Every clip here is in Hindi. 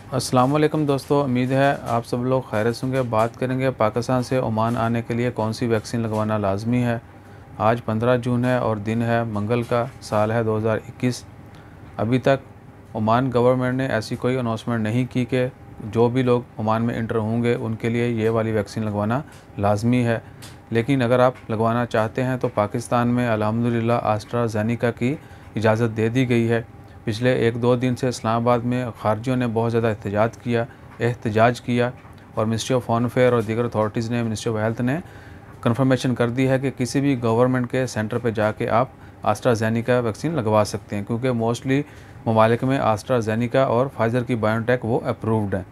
अस्सलाम वालेकुम दोस्तों, उम्मीद है आप सब लोग खैरियत से होंगे। बात करेंगे पाकिस्तान से ओमान आने के लिए कौन सी वैक्सीन लगवाना लाजमी है। आज 15 जून है और दिन है मंगल का, साल है 2021। अभी तक ओमान गवर्नमेंट ने ऐसी कोई अनाउंसमेंट नहीं की कि जो भी लोग ओमान में इंटर होंगे उनके लिए ये वाली वैक्सीन लगवाना लाजमी है। लेकिन अगर आप लगवाना चाहते हैं तो पाकिस्तान में अल्हम्दुलिल्लाह एस्ट्राज़ेनेका की इजाज़त दे दी गई है। पिछले 1-2 दिन से इस्लामाबाद में खारजियों ने बहुत ज़्यादा एहतजाज किया और मिनिस्ट्री ऑफ फॉरेन अफेयर और दीगर अथॉरिटीज़ ने, मिनिस्ट्री ऑफ हेल्थ ने कंफर्मेशन कर दी है कि किसी भी गवर्नमेंट के सेंटर पे जाके आप एस्ट्राज़ेनेका वैक्सीन लगवा सकते हैं, क्योंकि मोस्टली ममालिक में एस्ट्राज़ेनेका और फाइज़र की बायोटेक वो अप्रूव्ड है।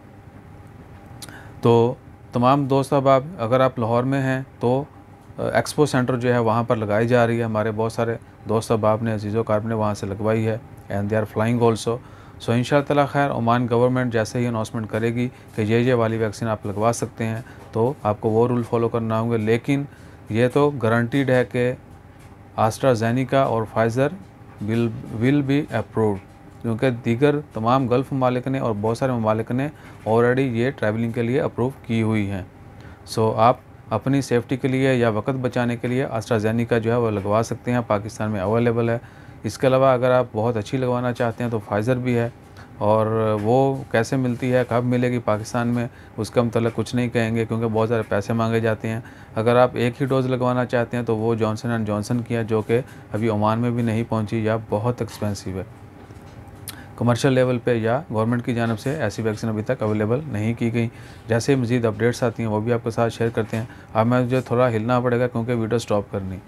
तो तमाम दोस्त अब अगर आप लाहौर में हैं तो एक्सपो सेंटर जो है वहाँ पर लगाई जा रही है। हमारे बहुत सारे दोस्त अहबाब ने, अजीज़ो कारब ने वहाँ से लगवाई है and they are flying also. So इंशाअल्लाह खैर ओमान गवर्नमेंट जैसे ही अनाउंसमेंट करेगी कि ये वाली वैक्सीन आप लगवा सकते हैं तो आपको वो रूल फॉलो करना होंगे। लेकिन ये तो गारंटीड है कि एस्ट्राज़ेनेका और फाइज़र विल बी अप्रूव्ड, क्योंकि दीगर तमाम गल्फ़ ममालिक ने और बहुत सारे ममालिक ने ऑलरेडी ये ट्रैवलिंग के लिए अप्रूव की हुई हैं। सो आप अपनी सेफ़्टी के लिए या वक़्त बचाने के लिए एस्ट्राज़ेनेका जो है वो लगवा सकते हैं, पाकिस्तान में अवेलेबल है। इसके अलावा अगर आप बहुत अच्छी लगवाना चाहते हैं तो फाइज़र भी है, और वो कैसे मिलती है, कब मिलेगी पाकिस्तान में, उसका मतलब कुछ नहीं कहेंगे क्योंकि बहुत सारे पैसे मांगे जाते हैं। अगर आप एक ही डोज़ लगवाना चाहते हैं तो वो जॉनसन एंड जॉनसन की है, जो कि अभी ओमान में भी नहीं पहुंची या बहुत एक्सपेंसिव है। कमर्शियल लेवल पे या गवर्नमेंट की जानिब से ऐसी वैक्सीन अभी तक अवेलेबल नहीं की गई। जैसे मज़ीद अपडेट्स आती हैं वो भी आपके साथ शेयर करते हैं। अब मुझे थोड़ा हिलना पड़ेगा क्योंकि वीडियो स्टॉप करनी।